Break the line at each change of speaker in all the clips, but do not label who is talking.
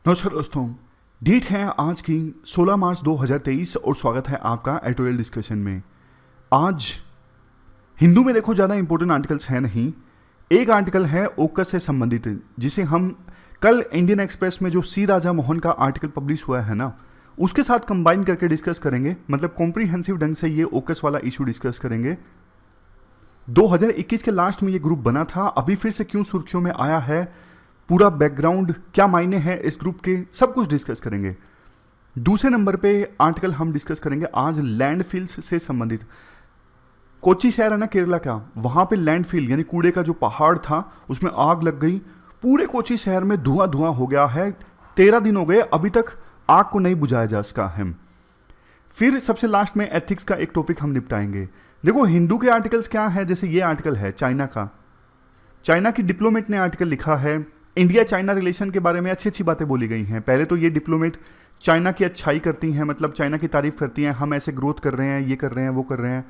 नमस्कार दोस्तों। डेट है आज की 16 मार्च 2023 और स्वागत है आपका एडिटोरियल डिस्कशन में। आज हिंदू में देखो ज़्यादा इंपॉर्टेंट आर्टिकल्स हैं नहीं। एक आर्टिकल है ओकस से संबंधित, जिसे हम कल इंडियन एक्सप्रेस में जो सी राजा मोहन का आर्टिकल पब्लिश हुआ है ना, उसके साथ कंबाइन करके डिस्कस करेंगे। मतलब कॉम्प्रीहेंसिव ढंग से ये ओकस वाला इशू डिस्कस करेंगे। 2021 के लास्ट में ये ग्रुप बना था, अभी फिर से क्यों सुर्खियों में आया है, पूरा बैकग्राउंड क्या मायने हैं इस ग्रुप के, सब कुछ डिस्कस करेंगे। दूसरे नंबर पे आर्टिकल हम डिस्कस करेंगे आज लैंडफिल्स से संबंधित। कोची शहर है ना केरला का, वहां पे लैंडफिल यानी कूड़े का जो पहाड़ था उसमें आग लग गई। पूरे कोची शहर में धुआं धुआं हो गया है। 13 दिन हो गए, अभी तक आग को नहीं बुझाया जा सका है। फिर सबसे लास्ट में एथिक्स का एक टॉपिक हम निपटाएंगे। देखो हिंदू के आर्टिकल्स क्या है, जैसे ये आर्टिकल है चाइना का। चाइना की डिप्लोमेट ने आर्टिकल लिखा है, इंडिया चाइना रिलेशन के बारे में अच्छी अच्छी बातें बोली गई हैं। पहले तो ये डिप्लोमेट चाइना की अच्छाई करती हैं, मतलब चाइना की तारीफ करती हैं, हम ऐसे ग्रोथ कर रहे हैं, ये कर रहे हैं, वो कर रहे हैं।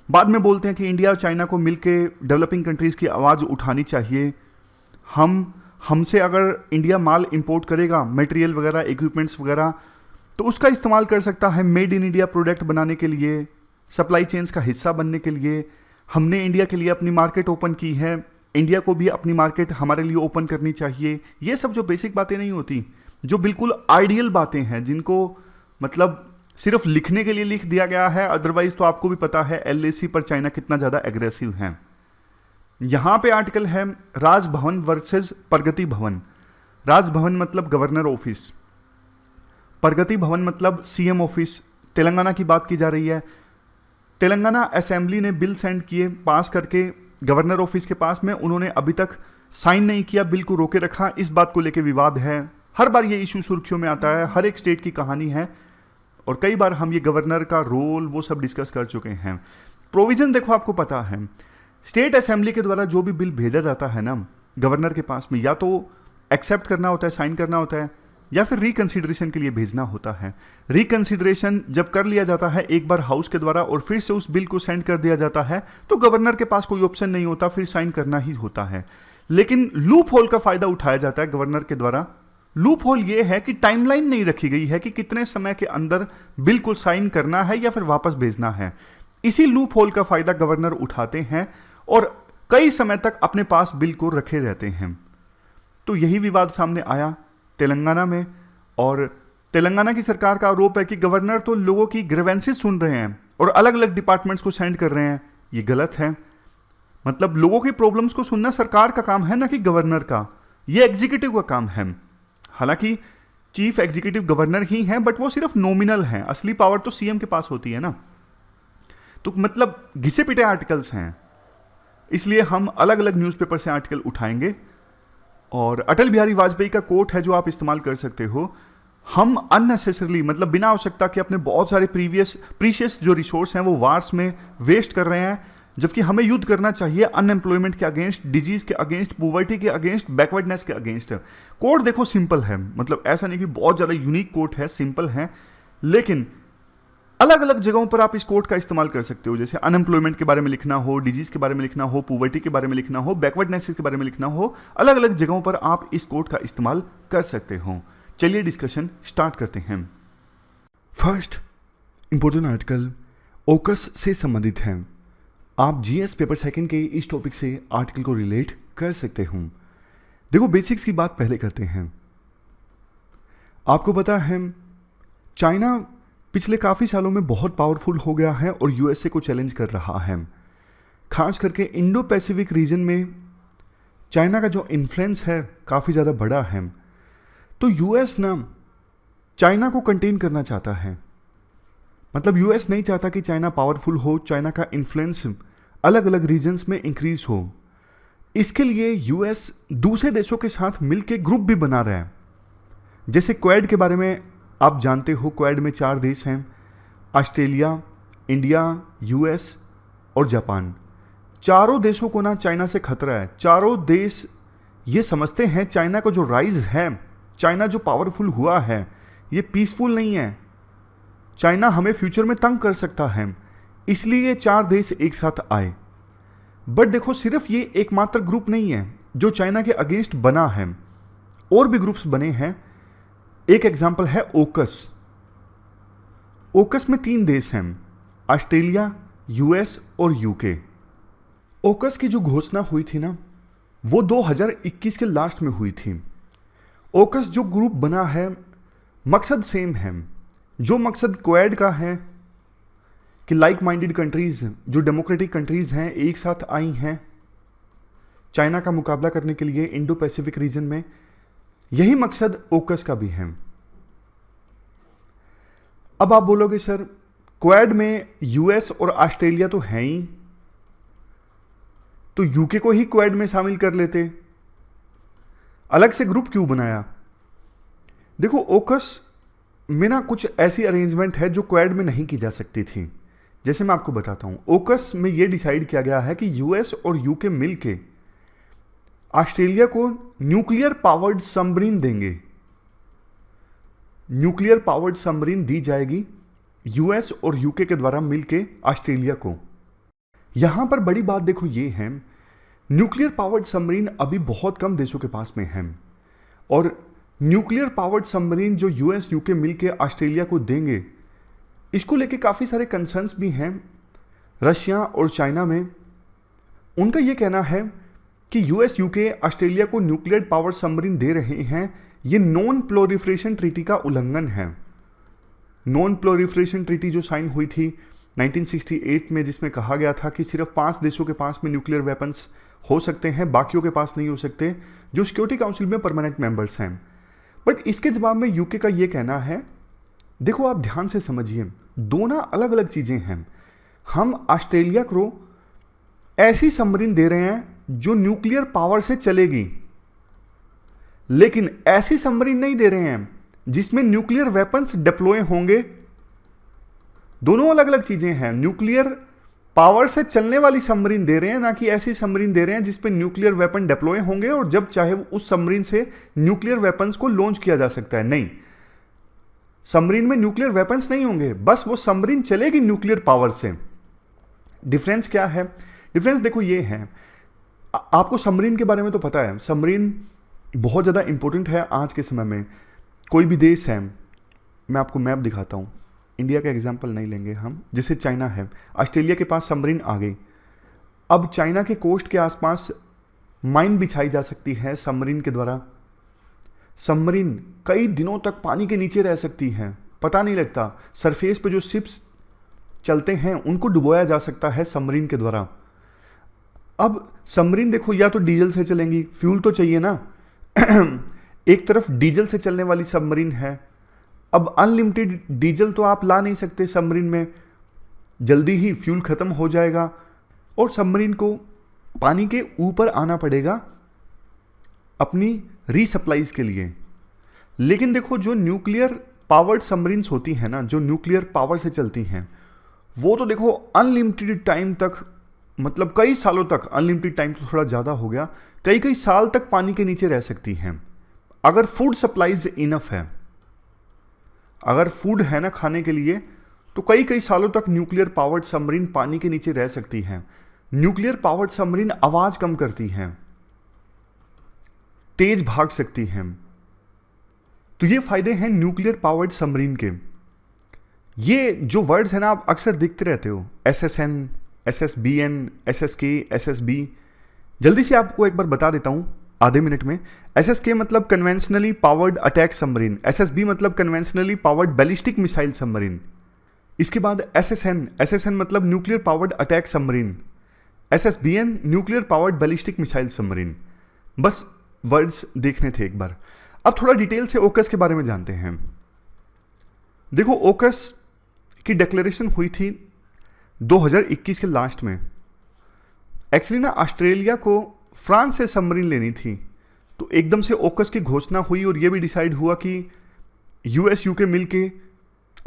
बाद में बोलते हैं कि इंडिया और चाइना को मिलके डेवलपिंग कंट्रीज़ की आवाज़ उठानी चाहिए। हमसे अगर इंडिया माल इंपोर्ट करेगा, मटेरियल वगैरह, इक्विपमेंट्स वगैरह, तो उसका इस्तेमाल कर सकता है मेड इन इंडिया प्रोडक्ट बनाने के लिए, सप्लाई चेन्स का हिस्सा बनने के लिए। हमने इंडिया के लिए अपनी मार्केट ओपन की है, इंडिया को भी अपनी मार्केट हमारे लिए ओपन करनी चाहिए। ये सब जो बेसिक बातें नहीं होती, जो बिल्कुल आइडियल बातें हैं, जिनको मतलब सिर्फ लिखने के लिए लिख दिया गया है। अदरवाइज तो आपको भी पता है एलएसी पर चाइना कितना ज़्यादा एग्रेसिव है। यहाँ पे आर्टिकल है राजभवन वर्सेस प्रगति भवन। राजभवन मतलब गवर्नर ऑफिस, प्रगति भवन मतलब सीएम ऑफिस। तेलंगाना की बात की जा रही है। तेलंगाना असेंबली ने बिल सेंड किए, पास करके गवर्नर ऑफिस के पास में, उन्होंने अभी तक साइन नहीं किया, बिल को रोके रखा। इस बात को लेके विवाद है, हर बार ये इशू सुर्खियों में आता है, हर एक स्टेट की कहानी है। और कई बार हम ये गवर्नर का रोल वो सब डिस्कस कर चुके हैं। प्रोविजन देखो आपको पता है, स्टेट असेंबली के द्वारा जो भी बिल भेजा जाता है ना गवर्नर के पास में, या तो एक्सेप्ट करना होता है, साइन करना होता है, या फिर रिकंसिडरेशन के लिए भेजना होता है। रिकंसिडरेशन जब कर लिया जाता है एक बार हाउस के द्वारा और फिर से उस बिल को सेंड कर दिया जाता है, तो गवर्नर के पास कोई ऑप्शन नहीं होता, फिर साइन करना ही होता है। लेकिन लूप होल का फायदा उठाया जाता है गवर्नर के द्वारा। लूप होल ये है कि टाइमलाइन नहीं रखी गई है कि कितने समय के अंदर बिल को साइन करना है या फिर वापस भेजना है। इसी लूप होल का फायदा गवर्नर उठाते हैं और कई समय तक अपने पास बिल को रखे रहते हैं। तो यही विवाद सामने आया तेलंगाना में, और तेलंगाना की सरकार का आरोप है कि गवर्नर तो लोगों की ग्रीवेंसेस सुन रहे हैं और अलग अलग डिपार्टमेंट्स को सेंड कर रहे हैं। ये गलत है। मतलब लोगों की प्रॉब्लम्स को सुनना सरकार का काम है, ना कि गवर्नर का। ये एग्जीक्यूटिव का काम है। हालांकि चीफ एग्जीक्यूटिव गवर्नर ही हैं, बट वो सिर्फ नॉमिनल हैं, असली पावर तो सीएम के पास होती है ना। तो मतलब घिसे पिटे आर्टिकल्स हैं, इसलिए हम अलग अलग न्यूज़पेपर से आर्टिकल उठाएंगे। और अटल बिहारी वाजपेयी का कोट है जो आप इस्तेमाल कर सकते हो, हम अननेसेसरली मतलब बिना आवश्यकता के अपने बहुत सारे प्रीशियस जो रिसोर्स हैं वो वार्स में वेस्ट कर रहे हैं, जबकि हमें युद्ध करना चाहिए अनएम्प्लॉयमेंट के अगेंस्ट, डिजीज के अगेंस्ट, पॉवर्टी के अगेंस्ट, बैकवर्डनेस के अगेंस्ट। कोट देखो सिंपल है, मतलब ऐसा नहीं कि बहुत ज़्यादा यूनिक कोट है, सिंपल है, लेकिन अलग अलग जगहों पर आप इस कोट का इस्तेमाल कर सकते हो। जैसे अनएम्प्लॉयमेंट के बारे में लिखना हो, डिजीज के बारे में लिखना हो, पॉवर्टी के बारे में लिखना हो, बैकवर्डनेस के बारे में लिखना हो, अलग अलग जगहों पर आप इस कोट का इस्तेमाल कर सकते हो। चलिए डिस्कशन स्टार्ट करते हैं। फर्स्ट इंपॉर्टेंट आर्टिकल ओकस से संबंधित है। आप जीएस पेपर सेकंड के इस टॉपिक से आर्टिकल को रिलेट कर सकते हो। देखो बेसिक्स की बात पहले करते हैं। आपको पता है चाइना पिछले काफ़ी सालों में बहुत पावरफुल हो गया है और यूएसए को चैलेंज कर रहा है। खास करके इंडो पैसिफिक रीजन में चाइना का जो इन्फ्लुएंस है काफ़ी ज़्यादा बड़ा है। तो यूएस ना चाइना को कंटेन करना चाहता है। मतलब यूएस नहीं चाहता कि चाइना पावरफुल हो, चाइना का इन्फ्लुएंस अलग अलग रीजन्स में इंक्रीज हो। इसके लिए यूएस दूसरे देशों के साथ मिलकर ग्रुप भी बना रहा है। जैसे क्वेड के बारे में आप जानते हो, क्वेड में 4 देश हैं, ऑस्ट्रेलिया, इंडिया, यूएस और जापान। चारों देशों को ना चाइना से खतरा है। चारों देश ये समझते हैं चाइना का जो राइज है, चाइना जो पावरफुल हुआ है, ये पीसफुल नहीं है। चाइना हमें फ्यूचर में तंग कर सकता है, इसलिए ये 4 देश एक साथ आए। बट देखो सिर्फ ये एकमात्र ग्रुप नहीं है जो चाइना के अगेंस्ट बना है, और भी ग्रुप्स बने हैं। एक एग्जाम्पल है ओकस। ओकस में 3 देश हैं, ऑस्ट्रेलिया, यूएस और यूके। ओकस की जो घोषणा हुई थी ना, वो 2021 के लास्ट में हुई थी। ओकस जो ग्रुप बना है, मकसद सेम है। जो मकसद क्वाड का है कि लाइक माइंडेड कंट्रीज, जो डेमोक्रेटिक कंट्रीज हैं, एक साथ आई हैं चाइना का मुकाबला करने के लिए इंडो पैसिफिक रीजन में, यही मकसद ओकस का भी है। अब आप बोलोगे सर क्वाड में यूएस और ऑस्ट्रेलिया तो है ही, तो यूके को ही क्वाड में शामिल कर लेते, अलग से ग्रुप क्यों बनाया? देखो ओकस में ना कुछ ऐसी अरेंजमेंट है जो क्वाड में नहीं की जा सकती थी। जैसे मैं आपको बताता हूं, ओकस में यह डिसाइड किया गया है कि यूएस और यूके मिलके ऑस्ट्रेलिया को न्यूक्लियर पावर्ड सबमरीन देंगे। न्यूक्लियर पावर्ड सबमरीन दी जाएगी यूएस और यूके के द्वारा मिलके ऑस्ट्रेलिया को। यहां पर बड़ी बात देखो ये है, न्यूक्लियर पावर्ड सबमरीन अभी बहुत कम देशों के पास में है, और न्यूक्लियर पावर्ड सबमरीन जो यूएस यूके मिलके ऑस्ट्रेलिया को देंगे, इसको लेके काफ़ी सारे कंसर्न्स भी हैं रशिया और चाइना में। उनका ये कहना है कि यूएस यूके ऑस्ट्रेलिया को न्यूक्लियर पावर सबमरीन दे रहे हैं, ये नॉन प्रोलिफरेशन ट्रीटी का उल्लंघन है। नॉन प्रोलिफरेशन ट्रीटी जो साइन हुई थी 1968 में, जिसमें कहा गया था कि सिर्फ 5 देशों के पास में न्यूक्लियर वेपन्स हो सकते हैं, बाकियों के पास नहीं हो सकते, जो सिक्योरिटी काउंसिल में परमानेंट मेंबर्स हैं। बट इसके जवाब में यूके का ये कहना है, देखो आप ध्यान से समझिए, दोनों अलग अलग चीजें हैं। हम ऑस्ट्रेलिया को ऐसी सबमरीन दे रहे हैं जो न्यूक्लियर पावर से चलेगी, लेकिन ऐसी सबमरीन नहीं दे रहे हैं जिसमें न्यूक्लियर वेपन्स डिप्लॉय होंगे। दोनों अलग अलग चीजें हैं। न्यूक्लियर पावर से चलने वाली सबमरीन दे रहे हैं, ना कि ऐसी सबमरीन दे रहे हैं जिसपे न्यूक्लियर वेपन डिप्लॉय होंगे और जब चाहे उस सबमरीन से न्यूक्लियर वेपन्स को लॉन्च किया जा सकता है। नहीं, सबमरीन में न्यूक्लियर वेपन्स नहीं होंगे, बस वो सबमरीन चलेगी न्यूक्लियर पावर से। डिफरेंस क्या है? डिफरेंस देखो ये है, आपको सबमरीन के बारे में तो पता है, सबमरीन बहुत ज़्यादा इंपॉर्टेंट है आज के समय में। कोई भी देश है, मैं आपको मैप दिखाता हूँ, इंडिया का एग्जाम्पल नहीं लेंगे हम, जैसे चाइना है, ऑस्ट्रेलिया के पास सबमरीन आ गई। अब चाइना के कोस्ट के आसपास माइन बिछाई जा सकती है सबमरीन के द्वारा। सबमरीन कई दिनों तक पानी के नीचे रह सकती हैं, पता नहीं लगता। सरफेस पे जो शिप्स चलते हैं उनको डुबोया जा सकता है सबमरीन के द्वारा। अब सबमरीन देखो, या तो डीजल से चलेंगी, फ्यूल तो चाहिए ना एक तरफ डीजल से चलने वाली सबमरीन है। अब अनलिमिटेड डीजल तो आप ला नहीं सकते सबमरीन में, जल्दी ही फ्यूल खत्म हो जाएगा और सबमरीन को पानी के ऊपर आना पड़ेगा अपनी रीसप्लाईज के लिए। लेकिन देखो, जो न्यूक्लियर पावर्ड सबमरीन्स होती हैं ना, जो न्यूक्लियर पावर से चलती हैं, वो तो देखो अनलिमिटेड टाइम तक, मतलब कई सालों तक, अनलिमिटेड टाइम तो थोड़ा ज़्यादा हो गया, कई कई साल तक पानी के नीचे रह सकती हैं। अगर फूड सप्लाईज इनफ है, अगर फूड है ना खाने के लिए, तो कई कई सालों तक न्यूक्लियर पावर्ड सबमरीन पानी के नीचे रह सकती हैं। न्यूक्लियर पावर्ड सबमरीन आवाज कम करती हैं, तेज भाग सकती हैं। तो ये फायदे हैं न्यूक्लियर पावर्ड सबमरीन के। ये जो वर्ड्स हैं ना, आप अक्सर देखते रहते हो, SSN, SSBN, SSK, SSB। जल्दी से आपको एक बार बता देता हूं आधे मिनट में। SSK मतलब conventionally powered attack submarine, SSB मतलब conventionally powered ballistic missile submarine. इसके बाद SSN मतलब nuclear powered attack submarine, SSBN nuclear powered ballistic missile submarine. बस वर्ड्स देखने थे एक बार। अब थोड़ा डिटेल से ओकस के बारे में जानते हैं। देखो, ओकस की डिक्लेरेशन हुई थी 2021 के लास्ट में। एक्चुअली ना ऑस्ट्रेलिया को फ्रांस से सबमरीन लेनी थी, तो एकदम से ओकस की घोषणा हुई और यह भी डिसाइड हुआ कि यूएस यूके मिलके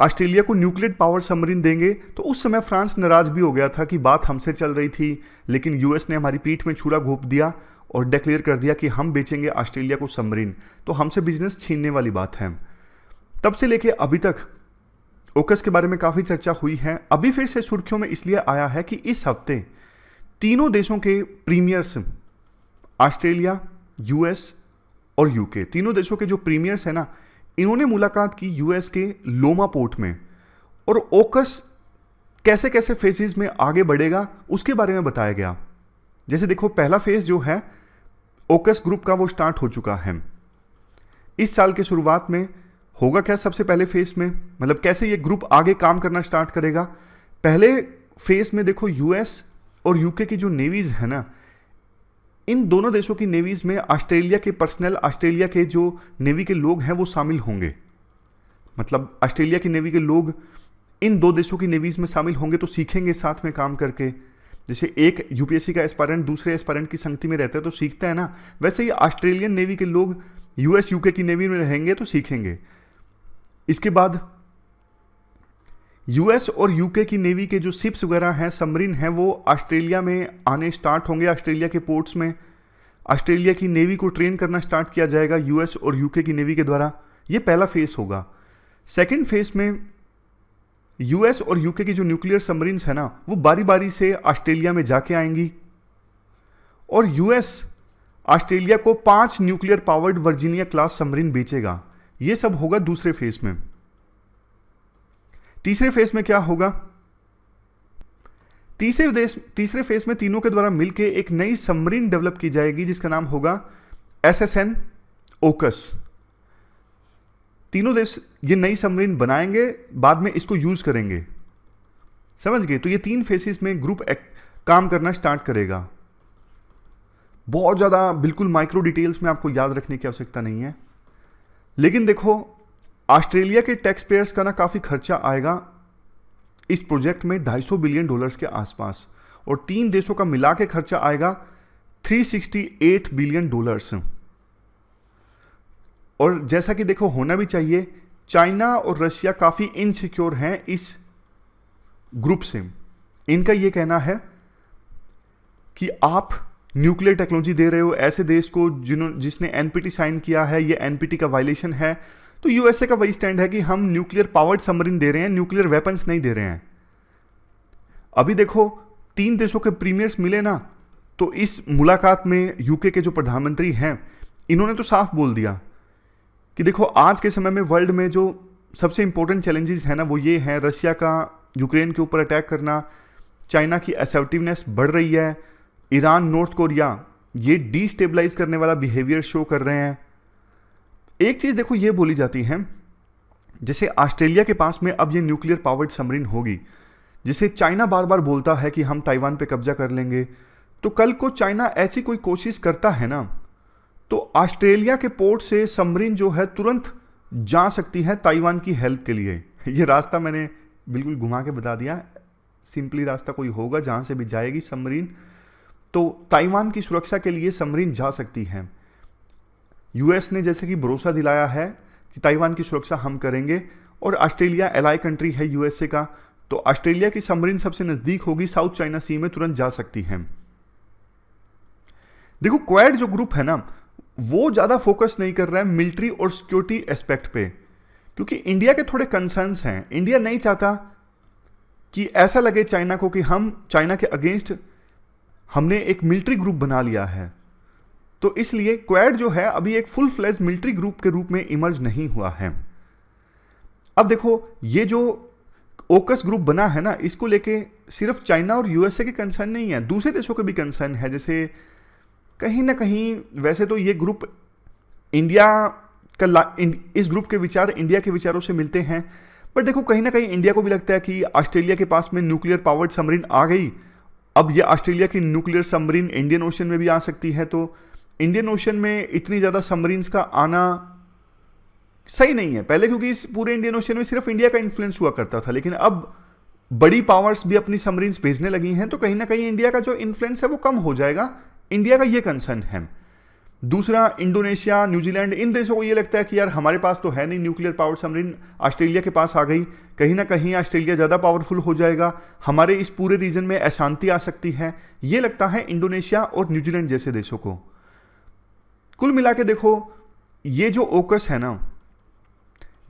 ऑस्ट्रेलिया को न्यूक्लियर पावर सबमरीन देंगे। तो उस समय फ्रांस नाराज भी हो गया था कि बात हमसे चल रही थी, लेकिन यूएस ने हमारी पीठ में छुरा घोंप दिया और डिक्लेयर कर दिया कि हम बेचेंगे ऑस्ट्रेलिया को सबमरीन, तो हमसे बिजनेस छीनने वाली बात है। तब से लेके अभी तक ओकस के बारे में काफ़ी चर्चा हुई है। अभी फिर से सुर्खियों में इसलिए आया है कि इस हफ्ते तीनों देशों के प्रीमियर्स, ऑस्ट्रेलिया, यूएस और यूके, तीनों देशों के जो प्रीमियर्स हैं ना, इन्होंने मुलाकात की यूएस के लोमा पोर्ट में, और ओकस कैसे कैसे फेजेस में आगे बढ़ेगा उसके बारे में बताया गया। जैसे देखो, पहला फेज जो है ओकस ग्रुप का वो स्टार्ट हो चुका है। इस साल के शुरुआत में होगा क्या सबसे पहले फेज में, मतलब कैसे ये ग्रुप आगे काम करना स्टार्ट करेगा। पहले फेज में देखो यूएस और यूके की जो नेवीज है ना, इन दोनों देशों की नेवीज में ऑस्ट्रेलिया के पर्सनल, ऑस्ट्रेलिया के जो नेवी के लोग हैं वो शामिल होंगे। मतलब ऑस्ट्रेलिया की नेवी के लोग इन दो देशों की नेवीज में शामिल होंगे तो सीखेंगे साथ में काम करके। जैसे एक यूपीएससी का एस्पायरेंट दूसरे एस्पायरेंट की संगति में रहता है तो सीखता है ना, वैसे ही ऑस्ट्रेलियन नेवी के लोग यूएस यूके की नेवी में रहेंगे तो सीखेंगे। इसके बाद यूएस और यूके की नेवी के जो शिप्स वगैरह हैं, सबमरीन हैं, वो ऑस्ट्रेलिया में आने स्टार्ट होंगे। ऑस्ट्रेलिया के पोर्ट्स में ऑस्ट्रेलिया की नेवी को ट्रेन करना स्टार्ट किया जाएगा यूएस और यूके की नेवी के द्वारा। ये पहला फेज होगा। सेकेंड फेज में यूएस और यूके की जो न्यूक्लियर सबमरीन्स है ना, वो बारी बारी से ऑस्ट्रेलिया में जाके आएंगी, और यूएस ऑस्ट्रेलिया को 5 nuclear powered Virginia class submarine बेचेगा। ये सब होगा दूसरे फेज में। तीसरे फेज में क्या होगा, तीसरे फेज में तीनों के द्वारा मिलकर एक नई सबमरीन डेवलप की जाएगी जिसका नाम होगा SSN ओकस। तीनों देश ये नई सबमरीन बनाएंगे, बाद में इसको यूज करेंगे। समझ गए? तो ये 3 फेसेस में ग्रुप काम करना स्टार्ट करेगा। बहुत ज्यादा बिल्कुल माइक्रो डिटेल्स में आपको याद रखने की आवश्यकता नहीं है, लेकिन देखो ऑस्ट्रेलिया के टैक्स पेयर्स का ना काफी खर्चा आएगा इस प्रोजेक्ट में, $250 बिलियन के आसपास, और 3 देशों का मिला के खर्चा आएगा $368 बिलियन। और जैसा कि देखो होना भी चाहिए, चाइना और रशिया काफी इनसिक्योर हैं इस ग्रुप से। इनका यह कहना है कि आप न्यूक्लियर टेक्नोलॉजी दे रहे हो ऐसे देश को जिसने एनपीटी साइन किया है, ये एनपीटी का वायलेशन है। तो यूएसए का वही स्टैंड है कि हम न्यूक्लियर पावर्ड सबमरीन दे रहे हैं, न्यूक्लियर वेपन्स नहीं दे रहे हैं। अभी देखो 3 देशों के प्रीमियर्स मिले ना, तो इस मुलाकात में यूके के जो प्रधानमंत्री हैं इन्होंने तो साफ बोल दिया कि देखो आज के समय में वर्ल्ड में जो सबसे इंपॉर्टेंट चैलेंजेस है ना, वो ये हैं रशिया का यूक्रेन के ऊपर अटैक करना, चाइना की असर्टिवनेस बढ़ रही है, ईरान, नॉर्थ कोरिया ये डिस्टेबलाइज करने वाला बिहेवियर शो कर रहे हैं। एक चीज देखो ये बोली जाती है, जैसे ऑस्ट्रेलिया के पास में अब ये न्यूक्लियर पावर्ड सबमरीन होगी, जिसे चाइना बार बार बोलता है कि हम ताइवान पे कब्जा कर लेंगे, तो कल को चाइना ऐसी कोई कोशिश करता है ना, तो ऑस्ट्रेलिया के पोर्ट से सबमरीन जो है तुरंत जा सकती है ताइवान की हेल्प के लिए। ये रास्ता मैंने बिल्कुल घुमा के बता दिया, सिंपली रास्ता कोई होगा जहां से भी जाएगी सबमरीन, तो ताइवान की सुरक्षा के लिए सबमरीन जा सकती है। यूएस ने जैसे कि भरोसा दिलाया है कि ताइवान की सुरक्षा हम करेंगे, और ऑस्ट्रेलिया एलाई कंट्री है यूएसए का, तो ऑस्ट्रेलिया की सबमरीन सबसे नजदीक होगी, साउथ चाइना सी में तुरंत जा सकती है। देखो क्वाड जो ग्रुप है ना, वो ज्यादा फोकस नहीं कर रहा है मिलिट्री और सिक्योरिटी एस्पेक्ट पे, क्योंकि इंडिया के थोड़े कंसर्न्स हैं। इंडिया नहीं चाहता कि ऐसा लगे चाइना को कि हम चाइना के अगेंस्ट हमने एक मिलिट्री ग्रुप बना लिया है, तो इसलिए क्वाड जो है अभी एक फुल फ्लेज मिलिट्री ग्रुप के रूप में इमर्ज नहीं हुआ है। अब देखो ये जो ओकस ग्रुप बना है ना, इसको लेके सिर्फ चाइना और यूएसए के कंसर्न नहीं है, दूसरे देशों के भी कंसर्न है। जैसे कहीं ना कहीं वैसे तो ये ग्रुप इंडिया का इस ग्रुप के विचार इंडिया के विचारों से मिलते हैं, पर देखो कहीं ना कहीं इंडिया को भी लगता है कि ऑस्ट्रेलिया के पास में न्यूक्लियर पावर्ड सबमरीन आ गई, अब ये ऑस्ट्रेलिया की न्यूक्लियर सबमरीन इंडियन ओशन में भी आ सकती है, तो इंडियन ओशन में इतनी ज़्यादा सबमरीन्स का आना सही नहीं है पहले, क्योंकि इस पूरे इंडियन ओशन में सिर्फ इंडिया का इन्फ्लुएंस हुआ करता था, लेकिन अब बड़ी पावर्स भी अपनी सबमरीन्स भेजने लगी हैं, तो कहीं ना कहीं इंडिया का जो इन्फ्लुएंस है वो कम हो जाएगा। इंडिया का ये कंसर्न है। दूसरा, इंडोनेशिया, न्यूजीलैंड, इन देशों को ये लगता है कि यार हमारे पास तो है नहीं न्यूक्लियर पावर्ड सबमरीन, ऑस्ट्रेलिया के पास आ गई, कहीं ना कहीं ऑस्ट्रेलिया ज़्यादा पावरफुल हो जाएगा, हमारे इस पूरे रीजन में अशांति आ सकती है, ये लगता है इंडोनेशिया और न्यूजीलैंड जैसे देशों को। कुल मिला के देखो ये जो ओकस है ना,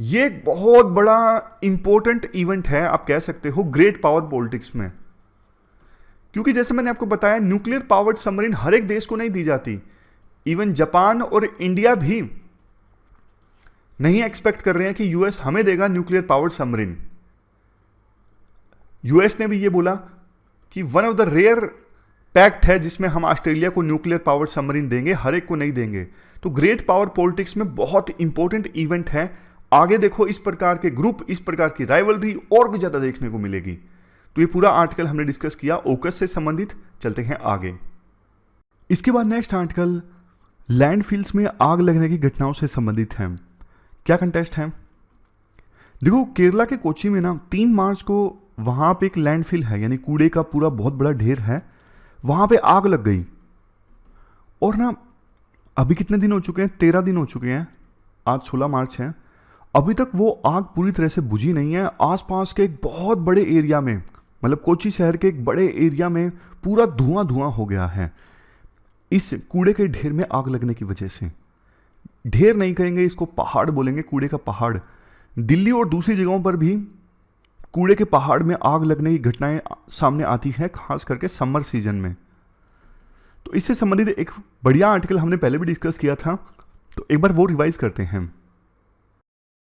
ये एक बहुत बड़ा इंपॉर्टेंट इवेंट है, आप कह सकते हो ग्रेट पावर पॉलिटिक्स में, क्योंकि जैसे मैंने आपको बताया न्यूक्लियर पावर्ड सबमरीन हर एक देश को नहीं दी जाती, इवन जापान और इंडिया भी नहीं एक्सपेक्ट कर रहे हैं कि यूएस हमें देगा न्यूक्लियर पावर्ड सबमरीन। यूएस ने भी ये बोला कि one of the rare fact है जिसमें हम ऑस्ट्रेलिया को न्यूक्लियर पावर्ड सबमरीन देंगे, हर एक को नहीं देंगे। तो ग्रेट पावर पॉलिटिक्स में बहुत इंपॉर्टेंट इवेंट है। आगे देखो इस प्रकार के ग्रुप, इस प्रकार की राइवलरी और भी ज्यादा देखने को मिलेगी। तो ये पूरा आर्टिकल हमने डिस्कस किया ओकस से संबंधित। चलते हैं आगे। इसके बाद नेक्स्ट आर्टिकल लैंडफिल्स में आग लगने की घटनाओं से संबंधित है। क्या कंटेस्ट है? देखो केरला के कोची में ना 3 मार्च को वहां पे एक लैंडफिल है, यानी कूड़े का पूरा बहुत बड़ा ढेर है, वहां पे आग लग गई। और ना अभी कितने दिन हो चुके हैं? 13 दिन हो चुके हैं, आज 16 मार्च है। अभी तक वो आग पूरी तरह से बुझी नहीं है। आसपास के एक बहुत बड़े एरिया में, मतलब कोची शहर के एक बड़े एरिया में पूरा धुआं धुआं हो गया है इस कूड़े के ढेर में आग लगने की वजह से। ढेर नहीं कहेंगे इसको, पहाड़ बोलेंगे, कूड़े का पहाड़। दिल्ली और दूसरी जगहों पर भी कूड़े के पहाड़ में आग लगने की घटनाएं सामने आती हैं, खास करके समर सीजन में। तो इससे संबंधित एक बढ़िया आर्टिकल हमने पहले भी डिस्कस किया था, तो एक बार वो रिवाइज करते हैं।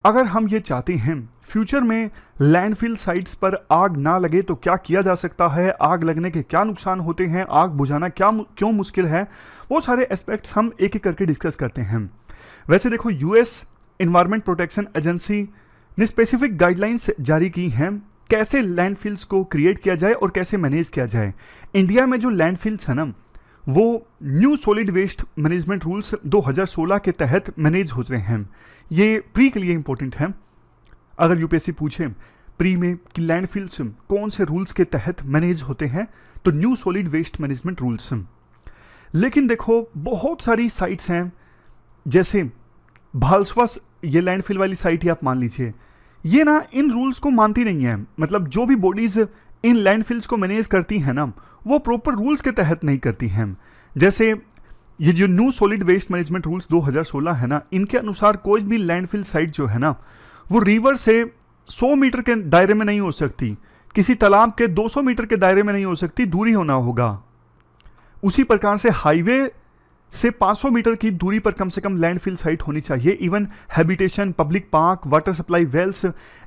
अगर हम ये चाहते हैं फ्यूचर में लैंडफिल साइट्स पर आग ना लगे तो क्या किया जा सकता है, आग लगने के क्या नुकसान होते हैं, आग बुझाना क्यों मुश्किल है, वो सारे एस्पेक्ट्स हम एक एक करके डिस्कस करते हैं। वैसे देखो यूएस एनवायरमेंट प्रोटेक्शन एजेंसी ने स्पेसिफिक गाइडलाइंस जारी की हैं कैसे लैंडफिल्स को क्रिएट किया जाए और कैसे मैनेज किया जाए। इंडिया में जो लैंडफिल्स है ना, वो new solid waste management rules 2016 के तहत मैनेज होते हैं। ये प्री के लिए इंपॉर्टेंट है। अगर यूपीएससी पूछे प्री में कि लैंडफिल्स कौन से रूल्स के तहत मैनेज होते हैं, तो new solid waste management rules. लेकिन देखो बहुत सारी साइट्स हैं, जैसे भालसवा, ये लैंडफिल वाली साइट ही आप मान लीजिए, ये ना इन रूल्स को मानती नहीं है। मतलब जो भी बॉडीज इन लैंडफिल्स को मैनेज करती हैं ना, वो प्रॉपर रूल्स के तहत नहीं करती हैं। जैसे ये जो new solid waste management rules 2016 है ना, इनके अनुसार कोई भी लैंडफिल साइट जो है ना, वो रिवर से 100 मीटर के दायरे में नहीं हो सकती, किसी तालाब के 200 मीटर के दायरे में नहीं हो सकती, दूरी होना होगा। उसी प्रकार से हाईवे से 500 मीटर की दूरी पर कम से कम लैंडफिल साइट होनी चाहिए। Even habitation, public park, water supply wells,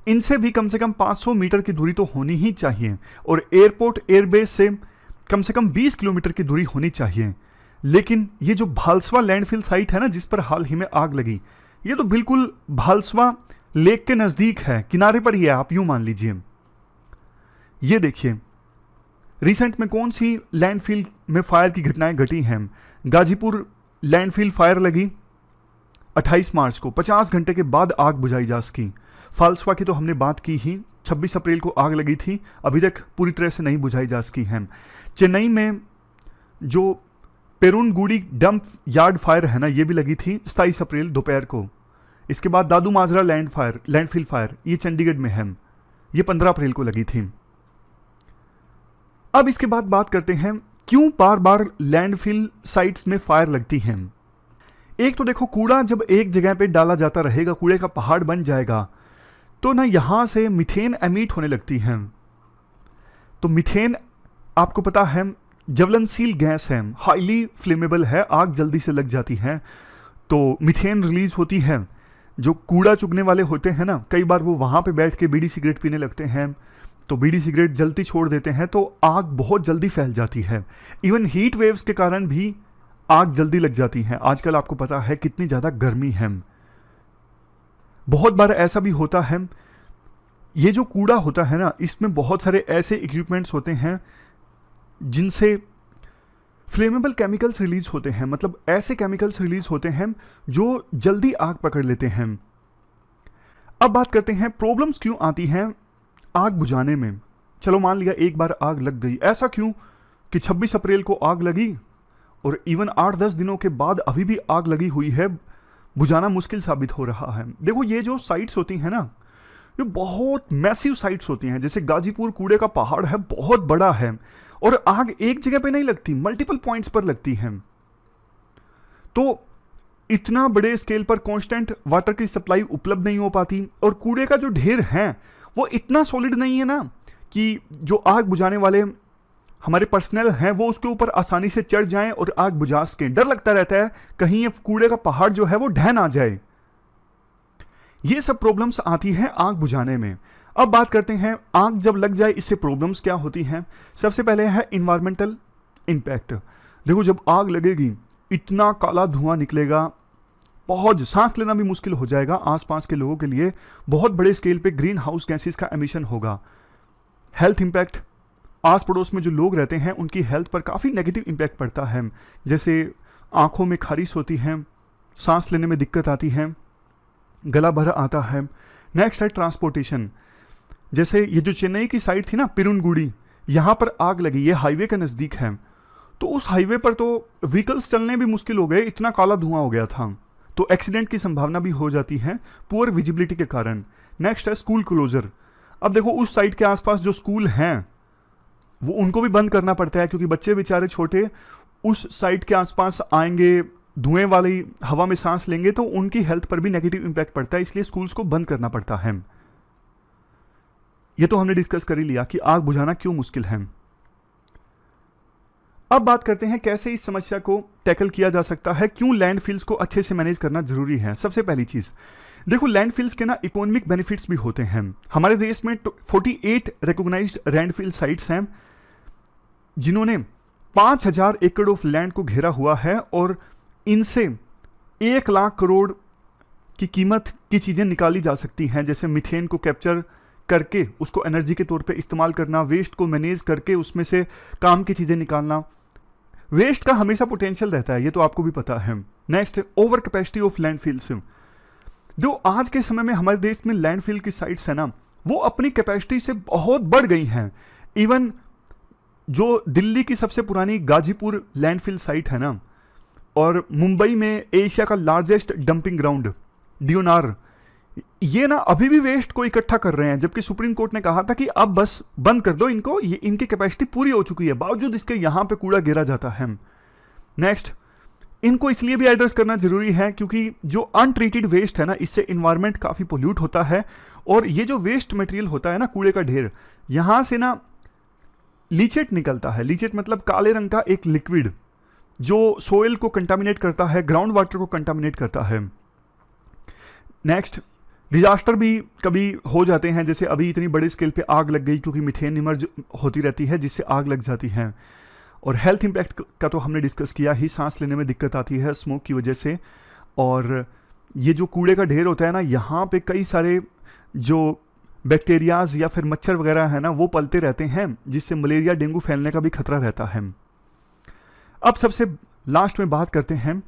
इनसे भी कम से कम 500 मीटर की दूरी तो होनी ही चाहिए। और एयरपोर्ट, एयरबेस से कम 20 किलोमीटर की दूरी होनी चाहिए। लेकिन ये जो भालसवा लैंडफिल साइट है ना, जिस पर हाल ही में आग लगी, ये तो बिल्कुल भालसवा लेक के नज़दीक है, किनारे पर ही है, आप यूं मान लीजिए। ये देखिए रिसेंट में कौन सी लैंडफिल में फायर की घटनाएं घटी हैं। गाजीपुर लैंडफिल फायर लगी 28 मार्च को, 50 घंटे के बाद आग बुझाई जा सकी। फालसवा की तो हमने बात की ही, 26 अप्रैल को आग लगी थी, अभी तक पूरी तरह से नहीं बुझाई जा सकी है। चेन्नई में जो पेरुनगुड़ी डंप यार्ड फायर है ना, ये भी लगी थी 27 अप्रैल दोपहर को। इसके बाद दादू माजरा लैंडफिल फायर, ये चंडीगढ़ में है, ये 15 अप्रैल को लगी थी। अब इसके बाद बात करते हैं क्यों बार बार लैंडफिल साइट्स में फायर लगती हैं। एक तो देखो, कूड़ा जब एक जगह पे डाला जाता रहेगा, कूड़े का पहाड़ बन जाएगा, तो ना यहां से मीथेन एमिट होने लगती है। तो मीथेन आपको पता है ज्वलनशील गैस है, हाईली फ्लेमेबल है, आग जल्दी से लग जाती है। तो मीथेन रिलीज होती है। जो कूड़ा चुगने वाले होते हैं ना, कई बार वो वहां पे बैठ के बीड़ी सिगरेट पीने लगते हैं, तो बीड़ी सिगरेट जल्दी छोड़ देते हैं, तो आग बहुत जल्दी फैल जाती है। इवन हीट वेव्स के कारण भी आग जल्दी लग जाती है। आजकल आपको पता है कितनी ज़्यादा गर्मी है। बहुत बार ऐसा भी होता है, ये जो कूड़ा होता है ना, इसमें बहुत सारे ऐसे इक्विपमेंट्स होते हैं जिनसे फ्लेमेबल केमिकल्स रिलीज होते हैं। मतलब ऐसे केमिकल्स रिलीज होते हैं जो जल्दी आग पकड़ लेते हैं। अब बात करते हैं प्रॉब्लम्स क्यों आती हैं आग बुझाने में। चलो मान लिया एक बार आग लग गई, ऐसा क्यों कि 26 अप्रैल को आग लगी और इवन 8-10 दिनों के बाद अभी भी आग लगी हुई है, बुझाना मुश्किल साबित हो रहा है। देखो ये जो साइट्स होती हैं ना, ये बहुत मैसिव साइट्स होती हैं। जैसे गाजीपुर कूड़े का पहाड़ है, बहुत बड़ा है, और आग एक जगह पे नहीं लगती, मल्टीपल पॉइंट्स पर लगती है। तो इतना बड़े स्केल पर कांस्टेंट वाटर की सप्लाई उपलब्ध नहीं हो पाती, और कूड़े का जो ढेर है वो इतना सॉलिड नहीं है ना कि जो आग बुझाने वाले हमारे पर्सनल हैं वो उसके ऊपर आसानी से चढ़ जाएं और आग बुझा सकें। डर लगता रहता है कहीं ये कूड़े का पहाड़ जो है वो ढह ना जाए। ये सब प्रॉब्लम्स आती हैं आग बुझाने में। अब बात करते हैं आग जब लग जाए इससे प्रॉब्लम्स क्या होती हैं। सबसे पहले है इन्वायरमेंटल इम्पैक्ट। देखो जब आग लगेगी इतना काला धुआं निकलेगा, बहुत सांस लेना भी मुश्किल हो जाएगा आसपास के लोगों के लिए, बहुत बड़े स्केल पे ग्रीन हाउस गैसेस का एमिशन होगा। हेल्थ इम्पैक्ट, आस पड़ोस में जो लोग रहते हैं उनकी हेल्थ पर काफ़ी नेगेटिव इम्पैक्ट पड़ता है, जैसे आंखों में खारिश होती है, सांस लेने में दिक्कत आती है, गला भरा आता है। नेक्स्ट है ट्रांसपोर्टेशन, जैसे ये जो चेन्नई की साइड थी ना पिरुनगुड़ी, यहाँ पर आग लगी, ये हाईवे के नज़दीक है, तो उस हाईवे पर तो व्हीकल्स चलने भी मुश्किल हो गए, इतना काला धुआं हो गया था, तो एक्सीडेंट की संभावना भी हो जाती है पुअर विजिबिलिटी के कारण। नेक्स्ट है स्कूल क्लोजर। अब देखो उस साइड के आसपास जो स्कूल हैं वो उनको भी बंद करना पड़ता है, क्योंकि बच्चे बेचारे छोटे उस साइड के आसपास आएंगे, धुएं वाली हवा में सांस लेंगे, तो उनकी हेल्थ पर भी नेगेटिव इंपैक्ट पड़ता है, इसलिए स्कूल्स को बंद करना पड़ता है। ये तो हमने डिस्कस कर ही लिया कि आग बुझाना क्यों मुश्किल है। अब बात करते हैं कैसे इस समस्या को टैकल किया जा सकता है, क्यों लैंडफिल्स को अच्छे से मैनेज करना जरूरी है। सबसे पहली चीज देखो, लैंडफिल्स के ना इकोनॉमिक बेनिफिट्स भी होते हैं। हमारे देश में 48 रिकॉग्नाइज्ड लैंडफिल साइट्स हैं जिन्होंने 5000 एकड़ ऑफ लैंड को घेरा हुआ है, और इनसे 1 लाख करोड़ की कीमत की चीजें निकाली जा सकती हैं, जैसे मीथेन को कैप्चर करके उसको एनर्जी के तौर पे इस्तेमाल करना, वेस्ट को मैनेज करके उसमें से काम की चीजें निकालना। वेस्ट का हमेशा पोटेंशियल रहता है, ये तो आपको भी पता है। Next, over capacity of landfills. जो आज के समय में हमारे देश में लैंडफिल की साइट्स है ना, वो अपनी कैपेसिटी से बहुत बढ़ गई हैं। इवन जो दिल्ली की सबसे पुरानी गाजीपुर लैंडफिल साइट है ना, और मुंबई में एशिया का लार्जेस्ट डंपिंग ग्राउंड डियोनार, ये ना अभी भी वेस्ट को इकट्ठा कर रहे हैं, जबकि सुप्रीम कोर्ट ने कहा था कि अब बस बंद कर दो इनको, ये इनकी कैपेसिटी पूरी हो चुकी है, बावजूद इसके यहां पे कूड़ा गिरा जाता है। नेक्स्ट, इनको इसलिए भी एड्रेस करना जरूरी है क्योंकि जो अनट्रीटेड वेस्ट है ना, इससे इन्वायरमेंट काफी पोल्यूट होता है, और ये जो वेस्ट मटेरियल होता है ना, कूड़े का ढेर, यहां से ना लीचेट निकलता है। लीचेट मतलब काले रंग का एक लिक्विड जो सोइल को कंटामिनेट करता है, ग्राउंड वाटर को कंटामिनेट करता है। नेक्स्ट, डिजास्टर भी कभी हो जाते हैं, जैसे अभी इतनी बड़े स्केल पे आग लग गई क्योंकि मीथेन इमर्ज होती रहती है जिससे आग लग जाती है। और हेल्थ इंपैक्ट का तो हमने डिस्कस किया ही, सांस लेने में दिक्कत आती है स्मोक की वजह से, और ये जो कूड़े का ढेर होता है ना, यहाँ पे कई सारे जो बैक्टीरियाज या फिर मच्छर वगैरह है ना, वो पलते रहते हैं, जिससे मलेरिया डेंगू फैलने का भी खतरा रहता है। अब सबसे लास्ट में बात करते हैं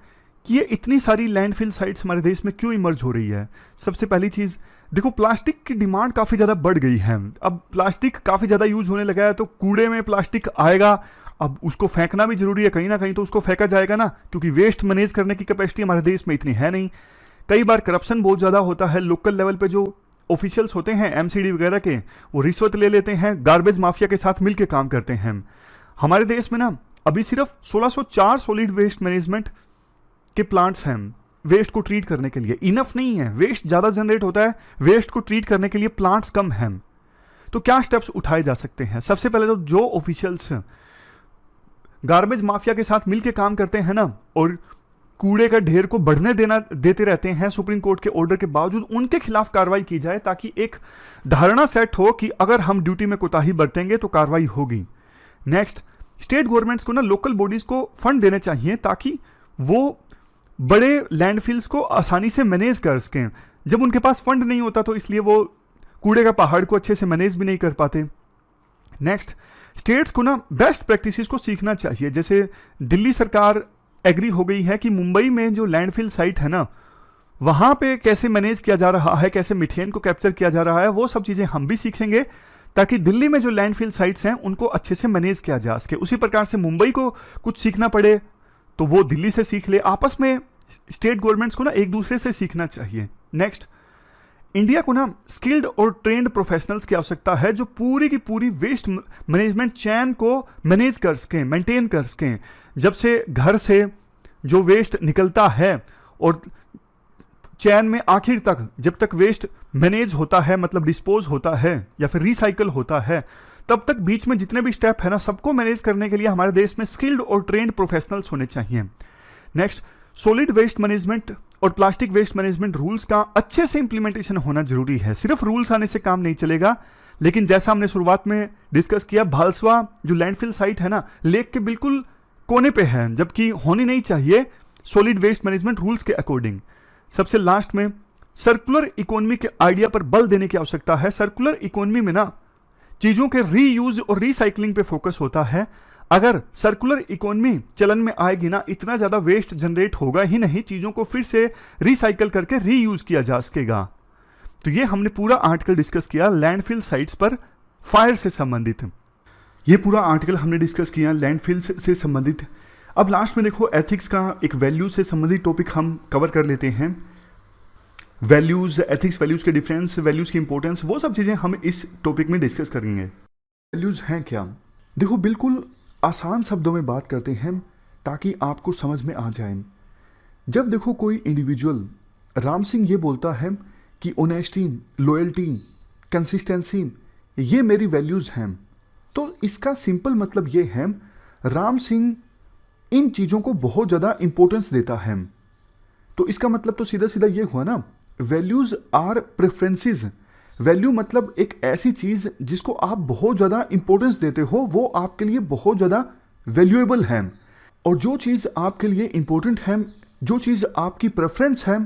कि ये इतनी सारी लैंडफिल साइट्स हमारे देश में क्यों इमर्ज हो रही है। सबसे पहली चीज़ देखो, प्लास्टिक की डिमांड काफ़ी ज़्यादा बढ़ गई है। अब प्लास्टिक काफ़ी ज़्यादा यूज होने लगा है, तो कूड़े में प्लास्टिक आएगा, अब उसको फेंकना भी जरूरी है, कहीं ना कहीं तो उसको फेंका जाएगा ना, क्योंकि वेस्ट मैनेज करने की कैपेसिटी हमारे देश में इतनी है नहीं। कई बार करप्शन बहुत ज़्यादा होता है, लोकल लेवल पे जो ऑफिशियल्स होते हैं एमसीडी वगैरह के, वो रिश्वत ले लेते हैं, गार्बेज माफिया के साथ मिलकर काम करते हैं। हमारे देश में ना अभी सिर्फ 1604 सॉलिड वेस्ट मैनेजमेंट के प्लांट्स हैं वेस्ट को ट्रीट करने के लिए। इनफ नहीं है, वेस्ट ज़्यादा जनरेट होता है, वेस्ट को ट्रीट करने के लिए प्लांट्स कम हैं। तो क्या स्टेप्स उठाए जा सकते हैं? सबसे पहले तो जो ऑफिशियल्स गार्बेज माफिया के साथ मिलकर काम करते हैं ना, और कूड़े का ढेर को बढ़ने देते रहते हैं सुप्रीम कोर्ट के ऑर्डर के बावजूद, उनके खिलाफ कार्रवाई की जाए, ताकि एक धारणा सेट हो कि अगर हम ड्यूटी में कोताही बरतेंगे तो कार्रवाई होगी। नेक्स्ट, स्टेट गवर्नमेंट्स को ना लोकल बॉडीज को फंड देने चाहिए ताकि वो बड़े लैंडफिल्स को आसानी से मैनेज कर सकें। जब उनके पास फंड नहीं होता तो इसलिए वो कूड़े का पहाड़ को अच्छे से मैनेज भी नहीं कर पाते। नेक्स्ट, स्टेट्स को ना बेस्ट प्रैक्टिसेस को सीखना चाहिए। जैसे दिल्ली सरकार एग्री हो गई है कि मुंबई में जो लैंडफिल साइट है ना, वहां पे कैसे मैनेज किया जा रहा है, कैसे मीथेन को कैप्चर किया जा रहा है, वो सब चीजें हम भी सीखेंगे, ताकि दिल्ली में जो लैंडफिल साइट्स हैं उनको अच्छे से मैनेज किया जा सके। उसी प्रकार से मुंबई को कुछ सीखना पड़े तो वो दिल्ली से सीख ले। आपस में स्टेट गवर्नमेंट्स को ना एक दूसरे से सीखना चाहिए। नेक्स्ट, इंडिया को ना स्किल्ड और ट्रेंड प्रोफेशनल्स की आवश्यकता है जो पूरी की पूरी वेस्ट मैनेजमेंट चैन को मैनेज कर सकें, मेंटेन कर सकें। जब से घर से जो वेस्ट निकलता है और चैन में आखिर तक, जब तक वेस्ट मैनेज होता है, मतलब डिस्पोज होता है या फिर रिसाइकल होता है, तब तक बीच में जितने भी स्टेप है ना, सबको मैनेज करने के लिए हमारे देश में स्किल्ड और ट्रेंड प्रोफेशनल्स होने चाहिए। नेक्स्ट, सॉलिड वेस्ट मैनेजमेंट और प्लास्टिक वेस्ट मैनेजमेंट रूल्स का अच्छे से इंप्लीमेंटेशन होना जरूरी है। सिर्फ रूल्स आने से काम नहीं चलेगा, लेकिन जैसा हमने शुरुआत में डिस्कस किया, भालसवा जो लैंडफिल साइट है ना, लेक के बिल्कुल कोने पे है, जबकि होनी नहीं चाहिए सॉलिड वेस्ट मैनेजमेंट रूल्स के अकॉर्डिंग। सबसे लास्ट में सर्कुलर इकोनॉमी के आइडिया पर बल देने की आवश्यकता है। सर्कुलर इकोनॉमी में ना चीजों के रीयूज और रिसाइकलिंग पे फोकस होता है। अगर सर्कुलर इकोनॉमी चलन में आएगी ना, इतना ज्यादा वेस्ट जनरेट होगा ही नहीं, चीजों को फिर से रिसाइकल करके रीयूज किया जा सकेगा। तो ये हमने पूरा आर्टिकल डिस्कस किया लैंडफिल साइट्स पर फायर से संबंधित। ये पूरा आर्टिकल हमने डिस्कस किया लैंडफिल्स से संबंधित। अब लास्ट में देखो एथिक्स का एक वैल्यू से संबंधित टॉपिक हम कवर कर लेते हैं। वैल्यूज, एथिक्स, वैल्यूज के डिफरेंस, वैल्यूज की इंपॉर्टेंस, वो सब चीजें हम इस टॉपिक में डिस्कस करेंगे। वैल्यूज हैं क्या? देखो बिल्कुल आसान शब्दों में बात करते हैं ताकि आपको समझ में आ जाए। जब देखो कोई इंडिविजुअल, राम सिंह ये बोलता है कि ऑनेस्टी, लॉयल्टी, कंसिस्टेंसी ये मेरी वैल्यूज हैं, तो इसका सिंपल मतलब ये है राम सिंह इन चीज़ों को बहुत ज़्यादा इंपॉर्टेंस देता है। तो इसका मतलब तो सीधा सीधा ये हुआ ना, वैल्यूज आर प्रेफरेंसेस। वैल्यू मतलब एक ऐसी चीज़ जिसको आप बहुत ज़्यादा इंपॉर्टेंस देते हो, वो आपके लिए बहुत ज़्यादा वैल्यूएबल है। और जो चीज़ आपके लिए इंपॉर्टेंट है, जो चीज़ आपकी प्रेफरेंस है,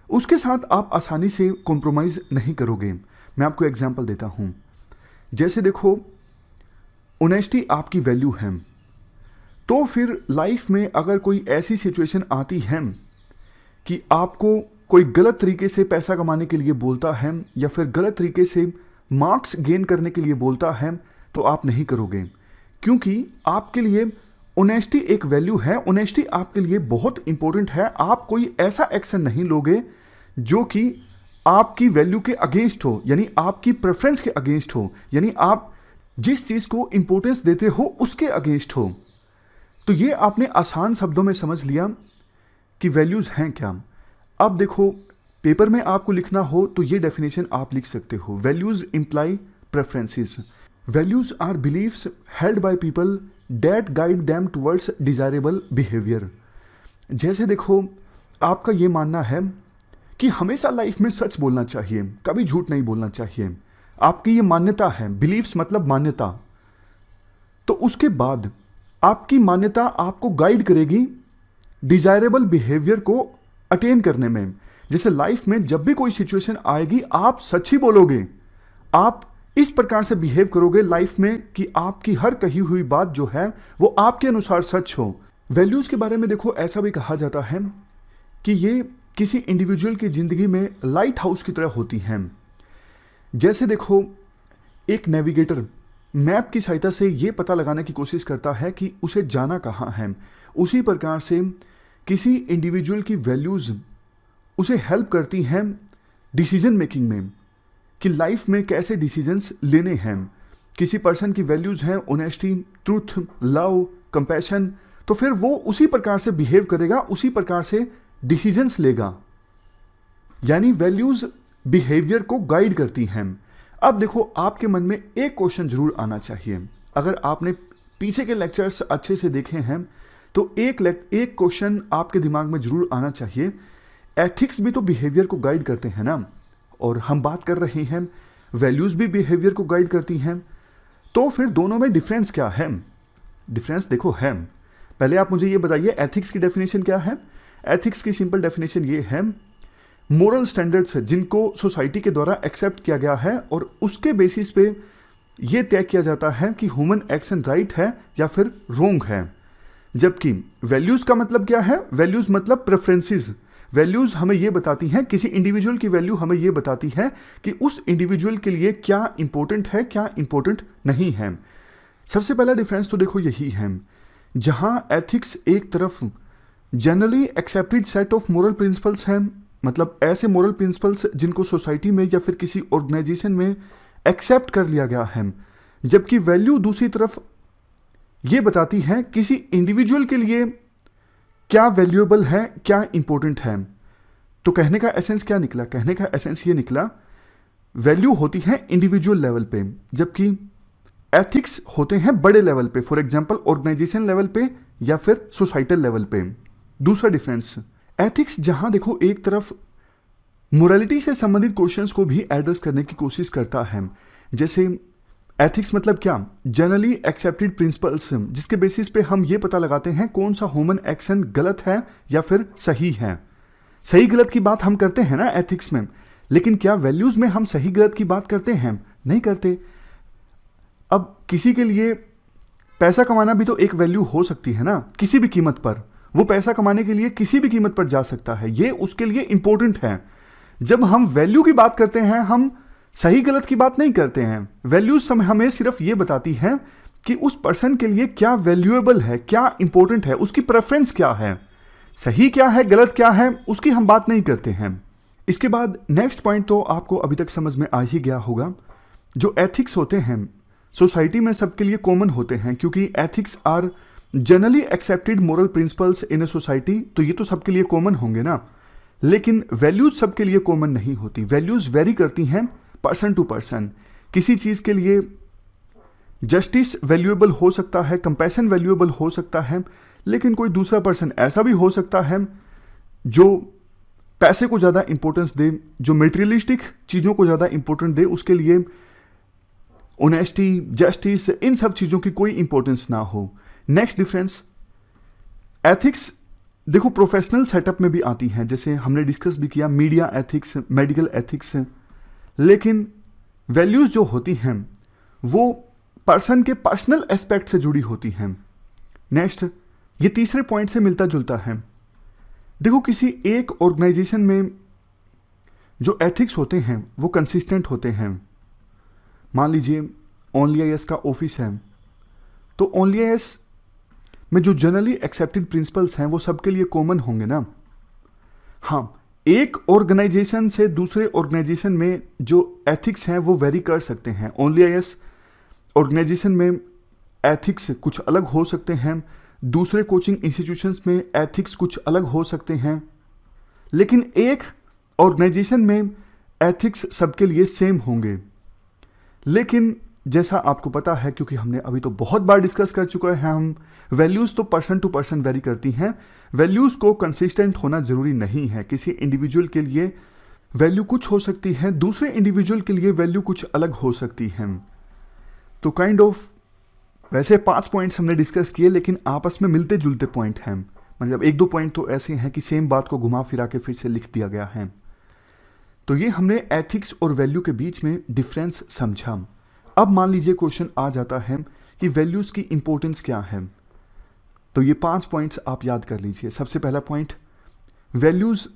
उसके साथ आप आसानी से कॉम्प्रोमाइज़ नहीं करोगे। मैं आपको एग्जांपल देता हूँ। जैसे देखो ऑनेस्टी आपकी वैल्यू है, तो फिर लाइफ में अगर कोई ऐसी सिचुएशन आती है कि आपको कोई गलत तरीके से पैसा कमाने के लिए बोलता है या फिर गलत तरीके से मार्क्स गेन करने के लिए बोलता है, तो आप नहीं करोगे, क्योंकि आपके लिए ऑनेस्टी एक वैल्यू है। ऑनेस्टी आपके लिए बहुत इंपॉर्टेंट है। आप कोई ऐसा एक्शन नहीं लोगे जो कि आपकी वैल्यू के अगेंस्ट हो, यानी आपकी प्रेफरेंस के अगेंस्ट हो, यानी आप जिस चीज़ को इंपॉर्टेंस देते हो उसके अगेंस्ट हो। तो ये आपने आसान शब्दों में समझ लिया कि वैल्यूज़ हैं क्या। अब देखो पेपर में आपको लिखना हो तो ये डेफिनेशन आप लिख सकते हो। Values imply preferences. Values are beliefs held by people that guide them towards desirable behaviour. जैसे देखो आपका ये मानना है कि हमेशा लाइफ में सच बोलना चाहिए, कभी झूठ नहीं बोलना चाहिए, आपकी ये मान्यता है। बिलीव्स मतलब मान्यता। तो उसके बाद आपकी मान्यता आपको गाइड करेगी डिजायरेबल बिहेवियर को अटेन करने में। जैसे लाइफ में जब भी कोई सिचुएशन आएगी आप सच ही बोलोगे, आप इस प्रकार से बिहेव करोगे लाइफ में कि आपकी हर कही हुई बात जो है वो आपके अनुसार सच हो। वैल्यूज के बारे में देखो ऐसा भी कहा जाता है कि ये किसी इंडिविजुअल की जिंदगी में लाइट हाउस की तरह होती हैं। जैसे देखो एक नेविगेटर मैप की सहायता से ये पता लगाने की कोशिश करता है कि उसे जाना कहाँ है, उसी प्रकार से किसी इंडिविजुअल की वैल्यूज़ उसे हेल्प करती हैं डिसीजन मेकिंग में, कि लाइफ में कैसे डिसीजंस लेने हैं। किसी पर्सन की वैल्यूज़ हैं ऑनेस्टी, ट्रूथ, लव, कंपैशन, तो फिर वो उसी प्रकार से बिहेव करेगा, उसी प्रकार से डिसीजंस लेगा। यानी वैल्यूज़ बिहेवियर को गाइड करती हैं। अब देखो आपके मन में एक क्वेश्चन जरूर आना चाहिए। अगर आपने पीछे के लेक्चर्स अच्छे से देखे हैं तो एक क्वेश्चन आपके दिमाग में जरूर आना चाहिए। एथिक्स भी तो बिहेवियर को गाइड करते हैं ना, और हम बात कर रहे हैं वैल्यूज़ भी बिहेवियर को गाइड करती हैं, तो फिर दोनों में डिफरेंस क्या है? डिफरेंस देखो है। पहले आप मुझे ये बताइए एथिक्स की डेफिनेशन क्या है। एथिक्स की सिंपल डेफिनेशन ये है मोरल स्टैंडर्ड्स जिनको सोसाइटी के द्वारा एक्सेप्ट किया गया है और उसके बेसिस पे ये तय किया जाता है कि ह्यूमन एक्शन राइट है या फिर रोंग है। जबकि वैल्यूज का मतलब क्या है? वैल्यूज मतलब प्रेफरेंसेस। वैल्यूज हमें ये बताती हैं, किसी इंडिविजुअल की वैल्यू हमें ये बताती है कि उस इंडिविजुअल के लिए क्या इंपॉर्टेंट है, क्या इंपॉर्टेंट नहीं है। सबसे पहला डिफरेंस तो देखो यही है, जहां एथिक्स एक तरफ generally accepted set of moral principles हैं, मतलब ऐसे मोरल प्रिंसिपल्स जिनको सोसाइटी में या फिर किसी ऑर्गेनाइजेशन में एक्सेप्ट कर लिया गया है, जबकि वैल्यू दूसरी तरफ ये बताती है किसी इंडिविजुअल के लिए क्या वैल्यूएबल है, क्या इंपॉर्टेंट है। तो कहने का एसेंस क्या निकला? कहने का एसेंस ये निकला वैल्यू होती है इंडिविजुअल लेवल पे, जबकि एथिक्स होते हैं बड़े लेवल पे, फॉर एग्जांपल ऑर्गेनाइजेशन लेवल पे या फिर सोसाइटल लेवल पे। दूसरा डिफरेंस, एथिक्स जहां देखो एक तरफ मोरालिटी से संबंधित क्वेश्चंस को भी एड्रेस करने की कोशिश करता है। जैसे एथिक्स मतलब क्या, जनरली एक्सेप्टेड प्रिंसिपल्स, जिसके बेसिस पे हम ये पता लगाते हैं कौन सा ह्यूमन एक्शन गलत है या फिर सही है। सही गलत की बात हम करते हैं ना एथिक्स में, लेकिन क्या वैल्यूज में हम सही गलत की बात करते हैं? नहीं करते। अब किसी के लिए पैसा कमाना भी तो एक वैल्यू हो सकती है ना, किसी भी कीमत पर। वो पैसा कमाने के लिए किसी भी कीमत पर जा सकता है, ये उसके लिए इंपॉर्टेंट है। जब हम वैल्यू की बात करते हैं, हम सही गलत की बात नहीं करते हैं। वैल्यूज हमें सिर्फ ये बताती है कि उस पर्सन के लिए क्या वैल्यूएबल है, क्या इंपॉर्टेंट है, उसकी प्रेफरेंस क्या है। सही क्या है गलत क्या है उसकी हम बात नहीं करते हैं। इसके बाद नेक्स्ट पॉइंट तो आपको अभी तक समझ में आ ही गया होगा। जो एथिक्स होते हैं सोसाइटी में सबके लिए कॉमन होते हैं, क्योंकि ethics are generally accepted moral principles in a society, तो ये तो सबके लिए कॉमन होंगे ना। लेकिन वैल्यूज सबके लिए कॉमन नहीं होती, वैल्यूज वेरी करती हैं पर्सन टू पर्सन। किसी चीज़ के लिए जस्टिस वैल्यूएबल हो सकता है, कंपैशन वैल्यूएबल हो सकता है, लेकिन कोई दूसरा पर्सन ऐसा भी हो सकता है जो पैसे को ज़्यादा इंपॉर्टेंस दे, जो मटेरियलिस्टिक चीज़ों को ज़्यादा इंपॉर्टेंट दे, उसके लिए ऑनेस्टी, जस्टिस, इन सब चीज़ों की कोई इंपॉर्टेंस ना हो। नेक्स्ट डिफरेंस, एथिक्स देखो प्रोफेशनल सेटअप में भी आती हैं, जैसे हमने डिस्कस भी किया मीडिया एथिक्स, मेडिकल एथिक्स। लेकिन वैल्यूज जो होती हैं वो पर्सन के पर्सनल एस्पेक्ट से जुड़ी होती हैं। नेक्स्ट, ये तीसरे पॉइंट से मिलता जुलता है। देखो किसी एक ऑर्गेनाइजेशन में जो एथिक्स होते हैं वो कंसिस्टेंट होते हैं। मान लीजिए ओनली आईएएस का ऑफिस है, तो ओनली आईएएस में जो जनरली एक्सेप्टेड प्रिंसिपल्स हैं वो सबके लिए कॉमन होंगे ना। हाँ, एक ऑर्गेनाइजेशन से दूसरे ऑर्गेनाइजेशन में जो एथिक्स हैं वो वेरी कर सकते हैं। ओनली आईएएस ऑर्गेनाइजेशन में एथिक्स कुछ अलग हो सकते हैं, दूसरे कोचिंग इंस्टीट्यूशंस में एथिक्स कुछ अलग हो सकते हैं, लेकिन एक ऑर्गेनाइजेशन में एथिक्स सबके लिए सेम होंगे। लेकिन जैसा आपको पता है, क्योंकि हमने अभी तो बहुत बार डिस्कस कर चुका है, हम वैल्यूज़ तो पर्सन टू पर्सन वेरी करती हैं। वैल्यूज़ को कंसिस्टेंट होना ज़रूरी नहीं है। किसी इंडिविजुअल के लिए वैल्यू कुछ हो सकती है, दूसरे इंडिविजुअल के लिए वैल्यू कुछ अलग हो सकती है। तो काइंड ऑफ वैसे 5 पॉइंट्स हमने डिस्कस किए, लेकिन आपस में मिलते जुलते पॉइंट हैं। मतलब 1-2 पॉइंट तो ऐसे हैं कि सेम बात को घुमा फिरा के फिर से लिख दिया गया है। तो ये हमने एथिक्स और वैल्यू के बीच में डिफरेंस समझा। अब मान लीजिए क्वेश्चन आ जाता है कि वैल्यूज़ की इंपॉर्टेंस क्या है। तो ये 5 पॉइंट्स आप याद कर लीजिए। सबसे पहला पॉइंट, वैल्यूज़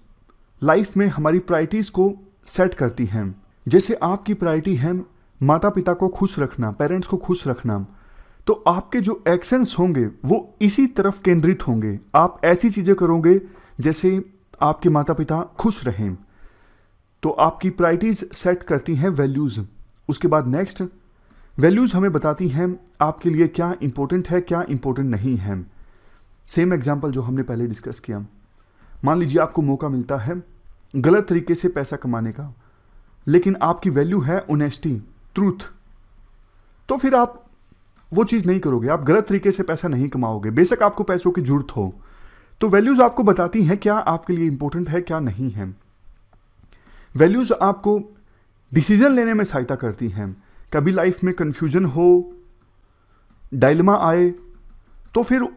लाइफ में हमारी प्रायोरिटीज़ को सेट करती हैं। जैसे आपकी प्रायोरिटी है माता पिता को खुश रखना, पेरेंट्स को खुश रखना, तो आपके जो एक्शंस होंगे वो इसी तरफ केंद्रित होंगे। आप ऐसी चीज़ें करोगे जैसे आपके माता पिता खुश रहें। तो आपकी प्रायोरिटीज़ सेट करती हैं वैल्यूज़। उसके बाद नेक्स्ट, वैल्यूज़ हमें बताती हैं आपके लिए क्या इंपॉर्टेंट है, क्या इंपॉर्टेंट नहीं है। सेम एग्जांपल जो हमने पहले डिस्कस किया। मान लीजिए आपको मौका मिलता है गलत तरीके से पैसा कमाने का, लेकिन आपकी वैल्यू है ऑनेस्टी, ट्रूथ, तो फिर आप वो चीज़ नहीं करोगे, आप गलत तरीके से पैसा नहीं कमाओगे, बेशक आपको पैसों की जरूरत हो। तो वैल्यूज़ आपको बताती हैं क्या आपके लिए इंपॉर्टेंट है, क्या नहीं है। वैल्यूज़ आपको डिसीजन लेने में सहायता करती हैं। कभी लाइफ में कंफ्यूजन हो, डायलेमा आए, तो फिर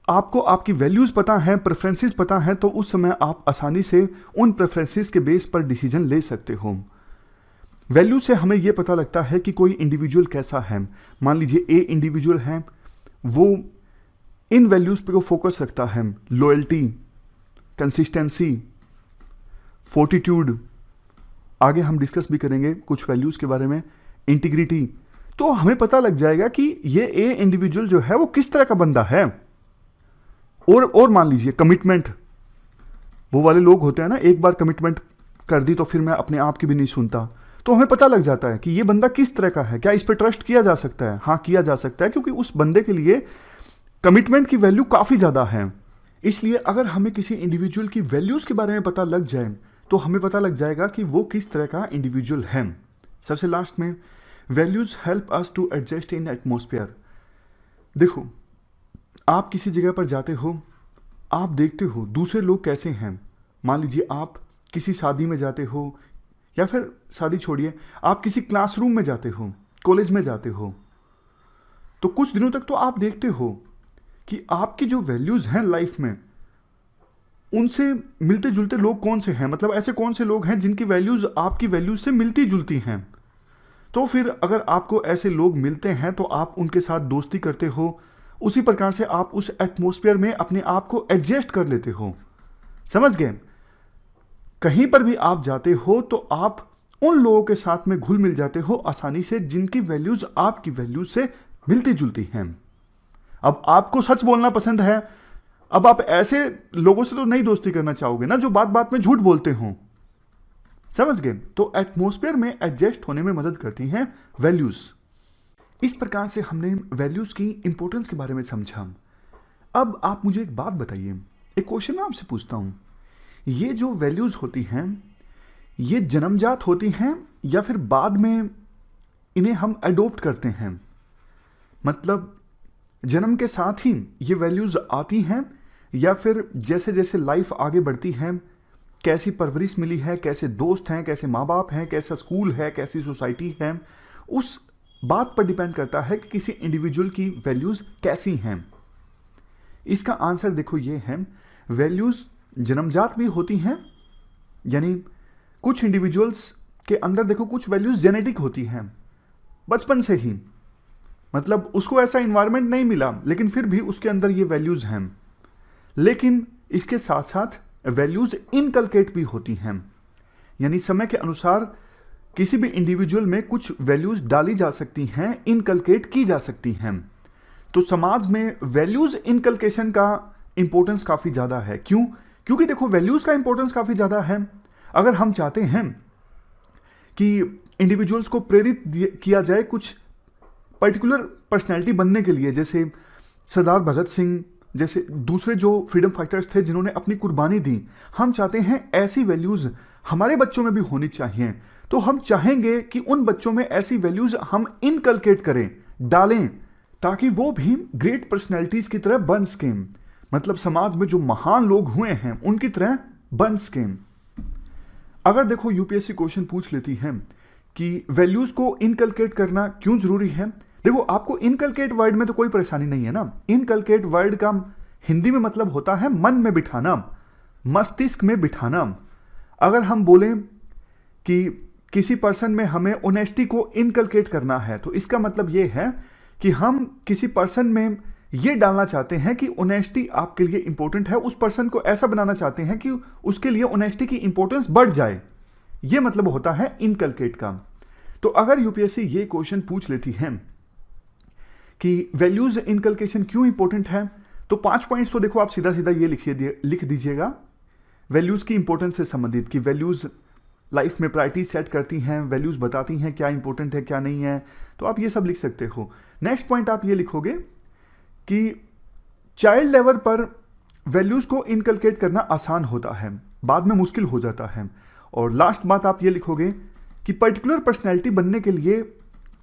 आपको आपकी वैल्यूज़ पता हैं, प्रेफरेंसेस पता हैं, तो उस समय आप आसानी से उन प्रेफरेंसेस के बेस पर डिसीजन ले सकते हो। वैल्यू से हमें यह पता लगता है कि कोई इंडिविजुअल कैसा है। मान लीजिए ए इंडिविजुअल है, वो इन वैल्यूज़ पे को फोकस रखता है, लॉयल्टी, कंसिस्टेंसी, फोर्टिट्यूड, आगे हम डिस्कस भी करेंगे कुछ वैल्यूज़ के बारे में, इंटीग्रिटी। तो हमें पता लग जाएगा कि ये ए इंडिविजुअल जो है वो किस तरह का बंदा है। और मान लीजिए कमिटमेंट, वो वाले लोग होते हैं ना, एक बार कमिटमेंट कर दी तो फिर मैं अपने आप की भी नहीं सुनता। तो हमें पता लग जाता है कि ये बंदा किस तरह का है, क्या इस पर ट्रस्ट किया जा सकता है। हाँ, किया जा सकता है, क्योंकि उस बंदे के लिए कमिटमेंट की वैल्यू काफ़ी ज़्यादा है। इसलिए अगर हमें किसी इंडिविजुअल की वैल्यूज़ के बारे में पता लग जाए तो हमें पता लग जाएगा कि वो किस तरह का इंडिविजुअल है। सबसे लास्ट में, values help us to adjust in atmosphere. देखो, आप किसी जगह पर जाते हो, आप देखते हो दूसरे लोग कैसे हैं, मान लीजिए आप किसी शादी में जाते हो, या फिर शादी छोड़िए, आप किसी क्लासरूम में जाते हो, कॉलेज में जाते हो, तो कुछ दिनों तक तो आप देखते हो कि आपकी जो वैल्यूज़ हैं लाइफ में, उनसे मिलते जुलते लोग कौन से हैं, मतलब ऐसे कौन से लोग हैं जिनकी वैल्यूज़ आपकी वैल्यूज़ से मिलती जुलती हैं। तो फिर अगर आपको ऐसे लोग मिलते हैं तो आप उनके साथ दोस्ती करते हो, उसी प्रकार से आप उस एटमॉस्फेयर में अपने आप को एडजस्ट कर लेते हो। समझ गए? कहीं पर भी आप जाते हो तो आप उन लोगों के साथ में घुल मिल जाते हो आसानी से जिनकी वैल्यूज़ आपकी वैल्यूज से मिलती जुलती हैं। अब आपको सच बोलना पसंद है, अब आप ऐसे लोगों से तो नहीं दोस्ती करना चाहोगे ना जो बात बात में झूठ बोलते हो। समझ गए? तो एटमॉस्फेयर में एडजस्ट होने में मदद करती हैं वैल्यूज। इस प्रकार से हमने वैल्यूज की इंपॉर्टेंस के बारे में समझा। अब आप मुझे एक बात बताइए, एक क्वेश्चन मैं आपसे पूछता हूं, ये जो वैल्यूज होती हैं ये जन्मजात होती हैं या फिर बाद में इन्हें हम अडोप्ट करते हैं? मतलब जन्म के साथ ही ये वैल्यूज आती हैं या फिर जैसे जैसे लाइफ आगे बढ़ती है, कैसी परवरिश मिली है, कैसे दोस्त हैं, कैसे माँ बाप हैं, कैसा स्कूल है, कैसी सोसाइटी है, उस बात पर डिपेंड करता है कि किसी इंडिविजुअल की वैल्यूज़ कैसी हैं। इसका आंसर देखो ये है, वैल्यूज़ जन्मजात भी होती हैं, यानी कुछ इंडिविजुअल्स के अंदर देखो कुछ वैल्यूज़ जेनेटिक होती हैं बचपन से ही, मतलब उसको ऐसा इन्वायरमेंट नहीं मिला लेकिन फिर भी उसके अंदर ये वैल्यूज़ हैं। लेकिन इसके साथ साथ वैल्यूज़ इनकलकेट भी होती हैं, यानी समय के अनुसार किसी भी इंडिविजुअल में कुछ वैल्यूज़ डाली जा सकती हैं, इनकलकेट की जा सकती हैं। तो समाज में वैल्यूज़ इनकलकेशन का इंपॉर्टेंस काफ़ी ज़्यादा है। क्यों? क्योंकि देखो वैल्यूज़ का इंपॉर्टेंस काफ़ी ज़्यादा है। अगर हम चाहते हैं कि इंडिविजुअल्स को प्रेरित किया जाए कुछ पर्टिकुलर पर्सनैलिटी बनने के लिए, जैसे सरदार भगत सिंह जैसे दूसरे जो फ्रीडम फाइटर्स थे जिन्होंने अपनी कुर्बानी दी, हम चाहते हैं ऐसी वैल्यूज़ हमारे बच्चों में भी होनी चाहिए। तो हम चाहेंगे कि उन बच्चों में ऐसी वैल्यूज़ हम इनकलकेट करें, डालें, ताकि वो भी ग्रेट पर्सनैलिटीज़ की तरह बन सकें, मतलब समाज में जो महान लोग हुए हैं उनकी तरह बन सकें। अगर देखो यूपीएससी क्वेश्चन पूछ लेती है कि वैल्यूज़ को इनकलकेट करना क्यों ज़रूरी है, देखो आपको इनकलकेट वर्ड में तो कोई परेशानी नहीं है ना। इनकलकेट वर्ड का हिंदी में मतलब होता है मन में बिठाना, मस्तिष्क में बिठाना। अगर हम बोलें कि किसी पर्सन में हमें ऑनेस्टी को इनकलकेट करना है, तो इसका मतलब ये है कि हम किसी पर्सन में ये डालना चाहते हैं कि ऑनेस्टी आपके लिए इंपॉर्टेंट है, उस पर्सन को ऐसा बनाना चाहते हैं कि उसके लिए ऑनेस्टी की इंपॉर्टेंस बढ़ जाए। ये मतलब होता है इनकलकेट का। तो अगर यूपीएससी ये क्वेश्चन पूछ लेती है कि वैल्यूज इनकलकेशन क्यों इंपॉर्टेंट है, तो 5 पॉइंट्स तो देखो आप सीधा सीधा ये लिख दीजिएगा वैल्यूज की इंपॉर्टेंस से संबंधित, कि वैल्यूज लाइफ में प्रायोरिटी सेट करती हैं, वैल्यूज बताती हैं क्या इंपॉर्टेंट है क्या नहीं है, तो आप ये सब लिख सकते हो। नेक्स्ट पॉइंट आप ये लिखोगे कि चाइल्ड लेवल पर वैल्यूज को इनकलकेट करना आसान होता है, बाद में मुश्किल हो जाता है। और लास्ट बात आप ये लिखोगे कि पर्टिकुलर पर्सनैलिटी बनने के लिए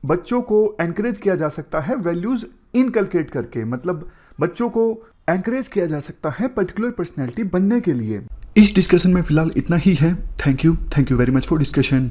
बच्चों को एनकरेज किया जा सकता है वैल्यूज इनकलकेट करके, मतलब बच्चों को एनकरेज किया जा सकता है पर्टिकुलर पर्सनैलिटी बनने के लिए। इस डिस्कशन में फिलहाल इतना ही है। Thank you very much for discussion.